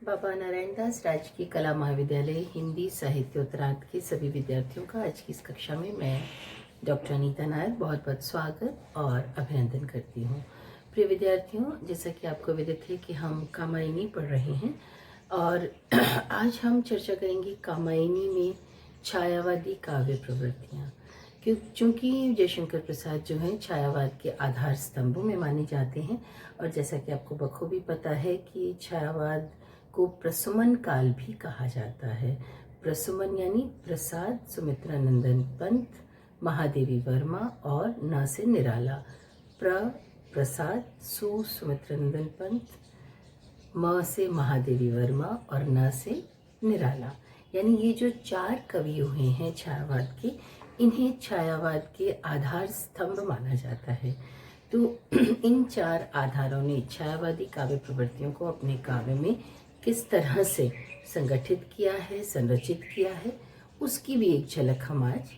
बाबा नारायण दास राजकीय कला महाविद्यालय हिंदी साहित्य उत्तरार्ध के सभी विद्यार्थियों का आज की इस कक्षा में मैं डॉक्टर अनीता नायर बहुत बहुत स्वागत और अभिनंदन करती हूँ। प्रिय विद्यार्थियों, जैसा कि आपको विदित है कि हम कामायनी पढ़ रहे हैं और आज हम चर्चा करेंगे कामायनी में छायावादी काव्य प्रवृत्तियाँ। क्योंकि जयशंकर प्रसाद जो हैं छायावाद के आधार स्तंभों में माने जाते हैं और जैसा कि आपको बखूबी पता है कि छायावाद को प्रसुमन काल भी कहा जाता है। प्रसुमन यानी प्रसाद सुमित्रानंदन पंत, महादेवी वर्मा और न से निराला। प्रसाद सु सुमित्रानंदन पंत, म से महादेवी वर्मा और न से निराला, यानी ये जो चार कवि हुए हैं छायावाद के, इन्हें छायावाद के आधार स्तंभ माना जाता है। तो इन चार आधारों ने छायावादी काव्य प्रवृत्तियों को अपने काव्य में किस तरह से संगठित किया है, संरचित किया है, उसकी भी एक झलक हम आज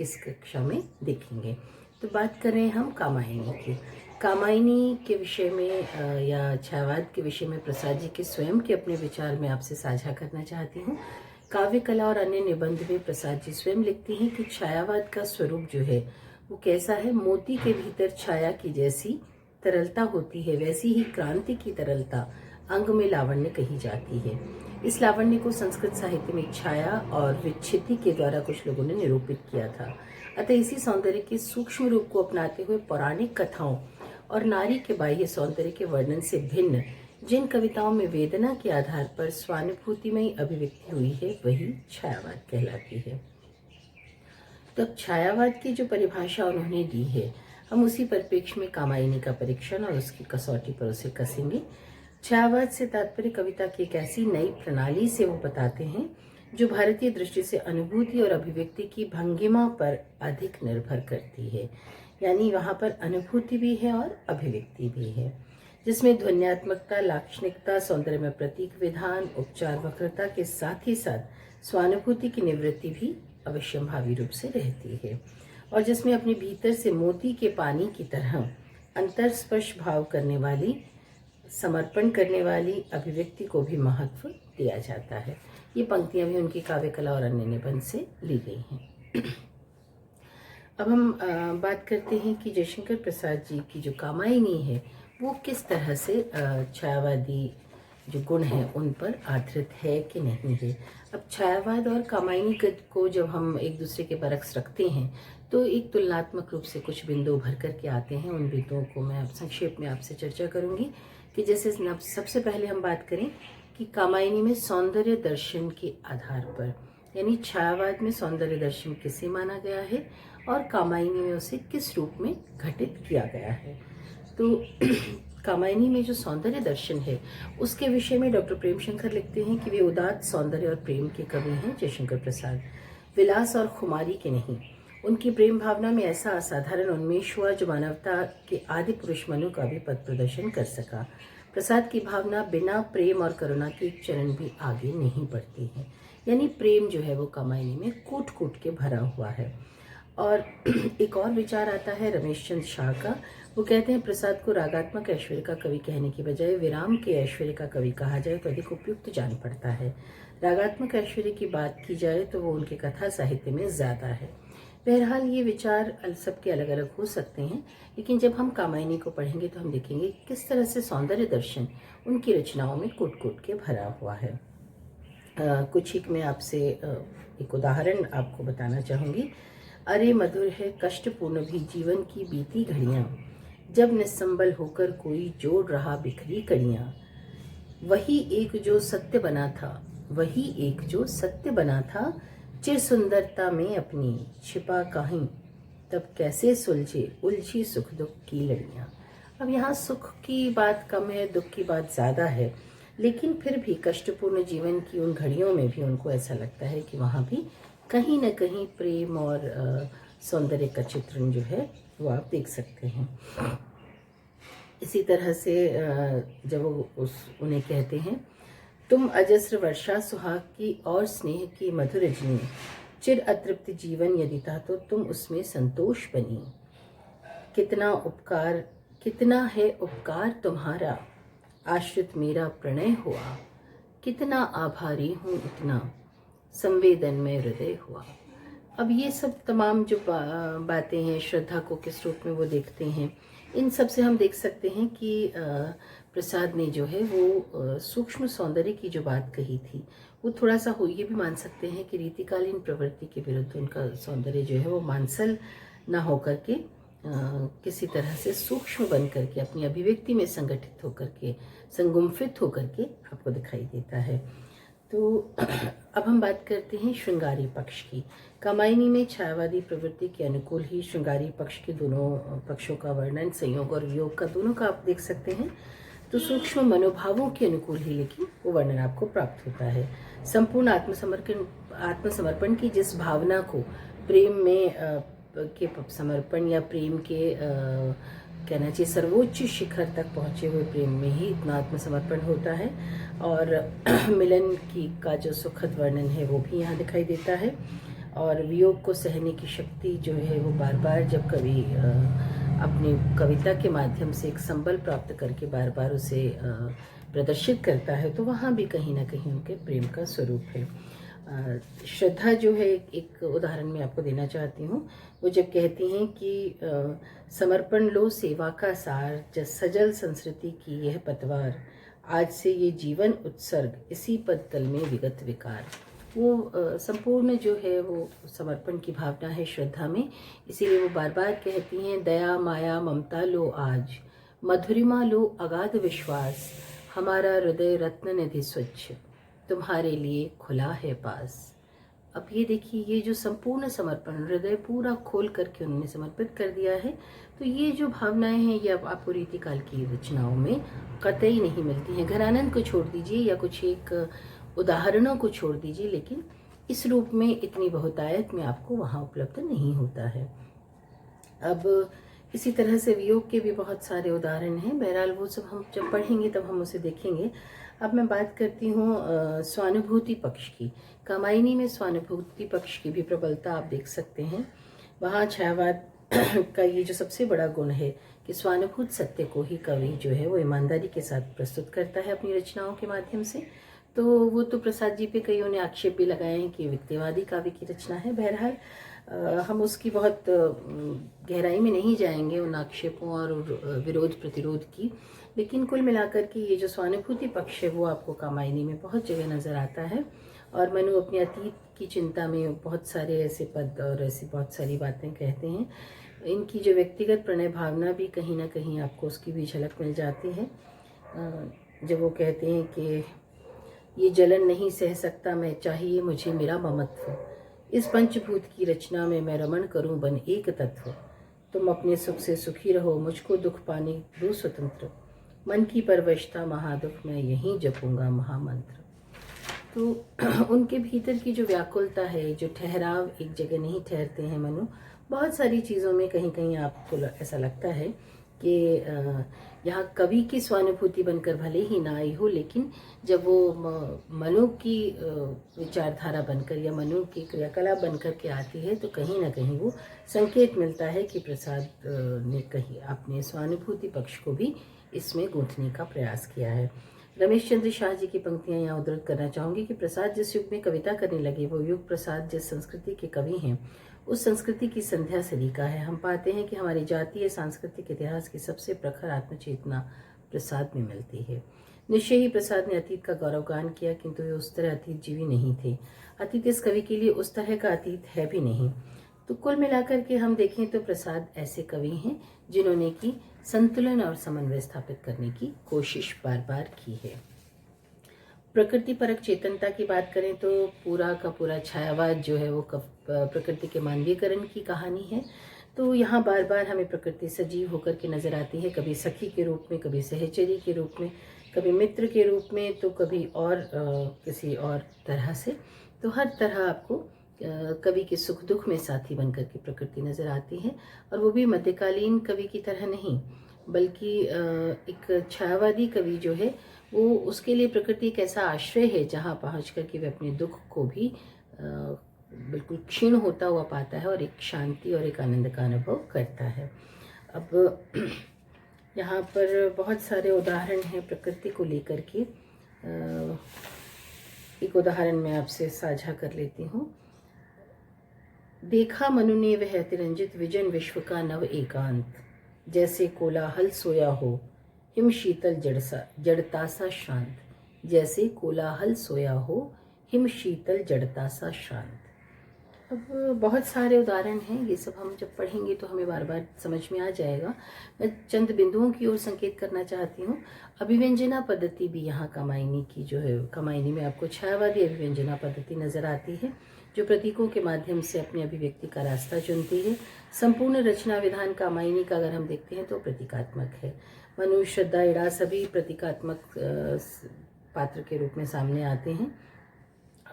इस कक्षा में देखेंगे। तो बात कर रहे हैं हम कामायनी की। कामायनी के विषय में या छायावाद के विषय में प्रसाद जी के स्वयं के अपने विचार मैं आपसे साझा करना चाहती हूँ। काव्य कला और अन्य निबंध में प्रसाद जी स्वयं लिखती हैं कि छायावाद का स्वरूप जो है वो कैसा है। मोती के भीतर छाया की जैसी तरलता होती है, वैसी ही क्रांति की तरलता अंग में लावण्य कही जाती है। इस लावण्य को संस्कृत साहित्य में छाया और विच्छित्ति के द्वारा कुछ लोगों ने निरूपित किया था। अतः इसी सौंदर्य के सूक्ष्म रूप को अपनाते हुए पौराणिक कथाओं और नारी के बाह्य सौंदर्य के वर्णन से भिन्न जिन कविताओं में वेदना के आधार पर स्वानुभूतिमयी अभिव्यक्ति हुई है, वही छायावाद कहलाती है। तो अब छायावाद की जो परिभाषा उन्होंने दी है, हम उसी परिप्रेक्ष्य में कामायनी का परीक्षण और उसकी कसौटी पर उसे कसेंगे। छायावाद से तात्पर्य कविता की एक ऐसी नई प्रणाली से वो बताते हैं जो भारतीय दृष्टि से अनुभूति और अभिव्यक्ति की भंगिमा पर अधिक निर्भर करती है। यानी वहाँ पर अनुभूति भी है और अभिव्यक्ति भी है, जिसमें ध्वन्यात्मकता, लाक्षणिकता, सौंदर्य में प्रतीक विधान, उपचार वक्रता के साथ ही साथ स्वानुभूति की निवृत्ति भी अवश्यंभावी रूप से रहती है, और जिसमें अपने भीतर से मोती के पानी की तरह अंतरस्पर्श भाव करने वाली, समर्पण करने वाली अभिव्यक्ति को भी महत्व दिया जाता है। ये पंक्तियां भी उनकी काव्य कला और अन्य निबंध से ली गई हैं। अब हम बात करते हैं कि जयशंकर प्रसाद जी की जो कामायनी है वो किस तरह से छायावादी जो गुण हैं उन पर आधारित है कि नहीं है। अब छायावाद और कामायनी को जब हम एक दूसरे के बरक्स रखते हैं तो एक तुलनात्मक रूप से कुछ बिंदु उभर करके आते हैं। उन बिंदुओं को मैं अब संक्षेप में आपसे चर्चा करूंगी कि जैसे सबसे पहले हम बात करें कि कामायनी में सौंदर्य दर्शन के आधार पर, यानी छायावाद में सौंदर्य दर्शन किसे माना गया है और कामायनी में उसे किस रूप में घटित किया गया है। तो कामायनी में जो सौंदर्य दर्शन है उसके विषय में डॉक्टर प्रेमशंकर लिखते हैं कि वे उदात्त सौंदर्य और प्रेम के कवि हैं जयशंकर प्रसाद, विलास और खुमारी के नहीं। उनकी प्रेम भावना में ऐसा असाधारण उन्मेष हुआ जो मानवता के आदि पुरुष मनु का भी पथ प्रदर्शन कर सका। प्रसाद की भावना बिना प्रेम और करुणा के एक चरण भी आगे नहीं बढ़ती है, यानी प्रेम जो है वो कामायनी में कूट कूट के भरा हुआ है। और एक और विचार आता है रमेश चंद्र शाह का। वो कहते हैं प्रसाद को रागात्मक ऐश्वर्य का कवि कहने की बजाय विराम के ऐश्वर्य का कवि कहा जाए तो अधिक उपयुक्त जान पड़ता है। रागात्मक ऐश्वर्य की बात की जाए तो वो उनके कथा साहित्य में ज्यादा है। बहरहाल ये विचार सबके अलग अलग हो सकते हैं, लेकिन जब हम कामायनी को पढ़ेंगे तो हम देखेंगे किस तरह से सौंदर्य दर्शन उनकी रचनाओं में कूट कूट के भरा हुआ है। कुछ ही मैं आपसे एक उदाहरण आपको बताना चाहूँगी। अरे मधुर है कष्टपूर्ण भी जीवन की बीती घड़ियाँ, जब निस्संबल होकर कोई जोड़ रहा बिखरी कड़ियाँ। वही एक जो सत्य बना था, वही एक जो सत्य बना था, चिर सुंदरता में अपनी छिपा काहीं, तब कैसे सुलझे उलझी सुख दुख की लड़ियाँ। अब यहाँ सुख की बात कम है, दुख की बात ज़्यादा है, लेकिन फिर भी कष्टपूर्ण जीवन की उन घड़ियों में भी उनको ऐसा लगता है कि वहाँ भी कहीं न कहीं प्रेम और सौंदर्य का चित्रण जो है वो आप देख सकते हैं। इसी तरह से जब वो उन्हें कहते हैं, तुम अजस्र वर्षा सुहाग की और स्नेह की मधुर रजनी, चिर अतृप्त जीवन यदि था तो तुम उसमें संतोष बनी। कितना है उपकार तुम्हारा, आश्रित मेरा प्रणय हुआ। कितना आभारी हूँ इतना संवेदन में हृदय हुआ। अब ये सब तमाम जो बातें हैं श्रद्धा को किस रूप में वो देखते हैं, इन सब से हम देख सकते हैं कि प्रसाद ने जो है वो सूक्ष्म सौंदर्य की जो बात कही थी वो थोड़ा सा हो ये भी मान सकते हैं कि रीतिकालीन प्रवृत्ति के विरुद्ध उनका सौंदर्य जो है वो मांसल ना होकर के किसी तरह से सूक्ष्म बन करके अपनी अभिव्यक्ति में संगठित होकर के संगुम्फित होकर के आपको दिखाई देता है। तो अब हम बात करते हैं श्रृंगारी पक्ष की। कामायनी में छायावादी प्रवृत्ति के अनुकूल ही श्रृंगारी पक्ष के दोनों पक्षों का वर्णन, संयोग और वियोग का दोनों का आप देख सकते हैं। तो सूक्ष्म मनोभावों के अनुकूल ही लेकिन वो वर्णन आपको प्राप्त होता है। संपूर्ण आत्मसमर्पण की जिस भावना को प्रेम में के समर्पण या प्रेम के कहना चाहिए सर्वोच्च शिखर तक पहुँचे हुए प्रेम में ही इतना आत्मसमर्पण होता है। और मिलन की का जो सुखद वर्णन है वो भी यहाँ दिखाई देता है। और वियोग को सहने की शक्ति जो है वो बार बार जब कवि अपनी कविता के माध्यम से एक संबल प्राप्त करके बार बार उसे प्रदर्शित करता है, तो वहाँ भी कहीं ना कहीं उनके प्रेम का स्वरूप है। श्रद्धा जो है एक उदाहरण मैं आपको देना चाहती हूँ। वो जब कहती हैं कि समर्पण लो सेवा का सार, जस सजल संस्कृति की यह पतवार, आज से ये जीवन उत्सर्ग, इसी पद तल में विगत विकार। वो संपूर्ण जो है वो समर्पण की भावना है श्रद्धा में, इसीलिए वो बार बार कहती हैं दया माया ममता लो आज, मधुरिमा लो अगाध विश्वास, हमारा हृदय रत्न निधि स्वच्छ, तुम्हारे लिए खुला है पास। अब ये देखिए ये जो संपूर्ण समर्पण, हृदय पूरा खोल करके उन्होंने समर्पित कर दिया है। तो ये जो भावनाएं हैं ये अब आपको रीतिकाल की रचनाओं में कतई नहीं मिलती हैं। घनानंद को छोड़ दीजिए या कुछ एक उदाहरणों को छोड़ दीजिए, लेकिन इस रूप में इतनी बहुतायत में आपको वहाँ उपलब्ध नहीं होता है। अब इसी तरह से वियोग के भी बहुत सारे उदाहरण हैं, बहरहाल वो सब हम जब पढ़ेंगे तब हम उसे देखेंगे। अब मैं बात करती हूँ स्वानुभूति पक्ष की। कामायनी में स्वानुभूति पक्ष की भी प्रबलता आप देख सकते हैं। वहाँ छायावाद का ये जो सबसे बड़ा गुण है कि स्वानुभूत सत्य को ही कवि जो है वो ईमानदारी के साथ प्रस्तुत करता है अपनी रचनाओं के माध्यम से। तो वो तो प्रसाद जी पे कईयों ने आक्षेप भी लगाए हैं कि व्यक्तिवादी काव्य की रचना है। बहरहाल हम उसकी बहुत गहराई में नहीं जाएंगे उन आक्षेपों और विरोध प्रतिरोध की, लेकिन कुल मिलाकर के ये जो स्वानुभूति पक्ष है वो आपको कामायनी में बहुत जगह नज़र आता है। और मनु अपने अतीत की चिंता में बहुत सारे ऐसे पद और ऐसी बहुत सारी बातें कहते हैं। इनकी जो व्यक्तिगत प्रणय भावना भी कहीं ना कहीं आपको उसकी भी झलक मिल जाती है। जब वो कहते हैं कि ये जलन नहीं सह सकता मैं, चाहिए मुझे मेरा ममत्व, इस पंचभूत की रचना में मैं रमण करूं बन एक तत्व, तुम अपने सुख से सुखी रहो, मुझको दुख पाने दो स्वतंत्र, मन की परवशता महादुख मैं यहीं जपूंगा महामंत्र। तो उनके भीतर की जो व्याकुलता है, जो ठहराव एक जगह नहीं ठहरते हैं मनु, बहुत सारी चीज़ों में कहीं कहीं आपको ऐसा लगता है कि यहाँ कवि की स्वानुभूति बनकर भले ही ना आई हो, लेकिन जब वो मनु की विचारधारा बनकर या मनु की क्रियाकलाप बनकर के आती है तो कहीं ना कहीं वो संकेत मिलता है कि प्रसाद ने कहीं अपने स्वानुभूति पक्ष को भी इसमें गूंथने का प्रयास किया है। रमेश चंद्र शाह जी की पंक्तियां यहाँ उद्धृत करना चाहूँगी कि प्रसाद जिस युग में कविता करने लगे वो युग प्रसाद जिस संस्कृति के कवि हैं उस संस्कृति की संध्या सदी का है। हम पाते हैं कि हमारी जातीय सांस्कृतिक इतिहास की सबसे प्रखर आत्मचेतना प्रसाद में मिलती है। निश्चय ही प्रसाद ने अतीत का गौरवगान किया, किंतु वे उस तरह अतीत जीवी नहीं थे। अतीत इस कवि के लिए उस तरह का अतीत है भी नहीं। तो कुल मिलाकर के हम देखें तो प्रसाद ऐसे कवि हैं जिन्होंने की संतुलन और समन्वय स्थापित करने की कोशिश बार बार की है। प्रकृति परक चेतनता की बात करें तो पूरा का पूरा छायावाद जो है वो प्रकृति के मानवीयकरण की कहानी है। तो यहाँ बार बार हमें प्रकृति सजीव होकर के नजर आती है, कभी सखी के रूप में, कभी सहचरी के रूप में, कभी मित्र के रूप में, तो कभी और किसी और तरह से। तो हर तरह आपको कवि के सुख दुख में साथी बनकर के प्रकृति नजर आती है। और वो भी मध्यकालीन कवि की तरह नहीं, बल्कि एक छायावादी कवि जो है वो उसके लिए प्रकृति एक ऐसा आश्रय है जहाँ पहुँच कर के वे अपने दुख को भी बिल्कुल क्षीण होता हुआ पाता है और एक शांति और एक आनंद का अनुभव करता है। अब यहाँ पर बहुत सारे उदाहरण हैं प्रकृति को लेकर के। एक उदाहरण मैं आपसे साझा कर लेती हूँ। देखा मनु ने वह अतिरंजित विजन विश्व का नव एकांत, जैसे कोलाहल सोया हो हिम शीतल जड़ता सा शांत, जैसे कोलाहल सोया हो हिम शीतल जड़ता सा शांत। अब बहुत सारे उदाहरण हैं, ये सब हम जब पढ़ेंगे तो हमें बार बार समझ में आ जाएगा। मैं चंद बिंदुओं की ओर संकेत करना चाहती हूँ। अभिव्यंजना पद्धति भी यहाँ कामायनी की जो है, कामायनी में आपको छायावादी अभिव्यंजना पद्धति नजर आती है, जो प्रतीकों के माध्यम से अपनी अभिव्यक्ति का रास्ता चुनती है। संपूर्ण रचना विधान कामायनी का अगर हम देखते हैं तो प्रतीकात्मक है। मनु, श्रद्धा, इड़ा सभी प्रतीकात्मक पात्र के रूप में सामने आते हैं।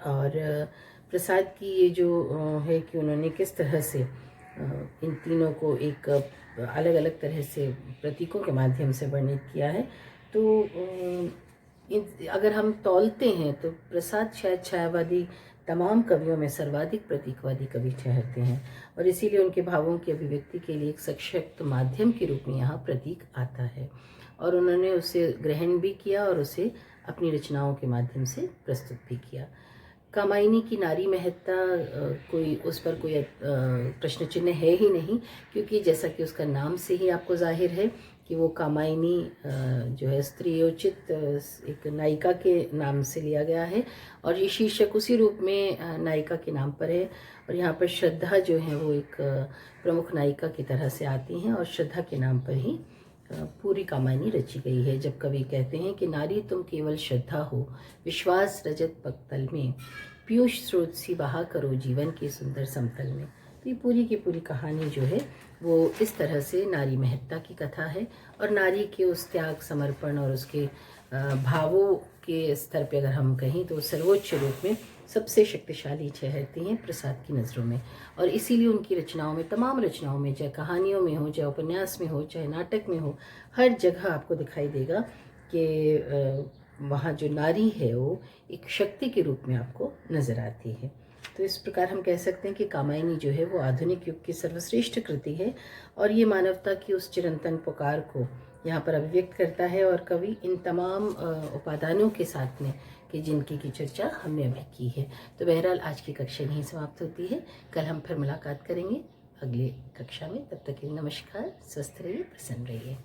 और प्रसाद की ये जो है कि उन्होंने किस तरह से इन तीनों को एक अलग अलग तरह से प्रतीकों के माध्यम से वर्णित किया है। तो अगर हम तौलते हैं तो प्रसाद शायद छायावादी तमाम कवियों में सर्वाधिक प्रतीकवादी कवि ठहरते हैं, और इसीलिए उनके भावों की अभिव्यक्ति के लिए एक सशक्त माध्यम के रूप में यहाँ प्रतीक आता है, और उन्होंने उसे ग्रहण भी किया और उसे अपनी रचनाओं के माध्यम से प्रस्तुत भी किया। कामायनी की नारी महत्ता कोई उस पर कोई प्रश्न चिन्ह है ही नहीं, क्योंकि जैसा कि उसका नाम से ही आपको जाहिर है कि वो कामायनी जो है स्त्रियोचित एक नायिका के नाम से लिया गया है, और ये शीर्षक उसी रूप में नायिका के नाम पर है। और यहाँ पर श्रद्धा जो है वो एक प्रमुख नायिका की तरह से आती हैं, और श्रद्धा के नाम पर ही पूरी कामायनी रची गई है। जब कवि कहते हैं कि नारी तुम केवल श्रद्धा हो, विश्वास रजत पक्तल में, पीयूष स्रोत सी बहा करो जीवन के सुंदर समतल में। तो ये पूरी की पूरी कहानी जो है वो इस तरह से नारी महत्ता की कथा है, और नारी के उस त्याग, समर्पण और उसके भावों के स्तर पे अगर हम कहें तो सर्वोच्च रूप में सबसे शक्तिशाली ठहरती हैं प्रसाद की नज़रों में। और इसीलिए उनकी रचनाओं में, तमाम रचनाओं में, चाहे कहानियों में हो, चाहे उपन्यास में हो, चाहे नाटक में हो, हर जगह आपको दिखाई देगा कि वहाँ जो नारी है वो एक शक्ति के रूप में आपको नज़र आती है। तो इस प्रकार हम कह सकते हैं कि कामायनी जो है वो आधुनिक युग की सर्वश्रेष्ठ कृति है, और ये मानवता की उस चिरंतन पुकार को यहाँ पर अभिव्यक्त करता है। और कवि इन तमाम उपादानों के साथ में कि जिनकी की चर्चा हमने अभी की है। तो बहरहाल आज की कक्षा यहीं समाप्त होती है। कल हम फिर मुलाकात करेंगे अगली कक्षा में। तब तक के लिए नमस्कार, स्वस्थ रहिए, प्रसन्न रहिए।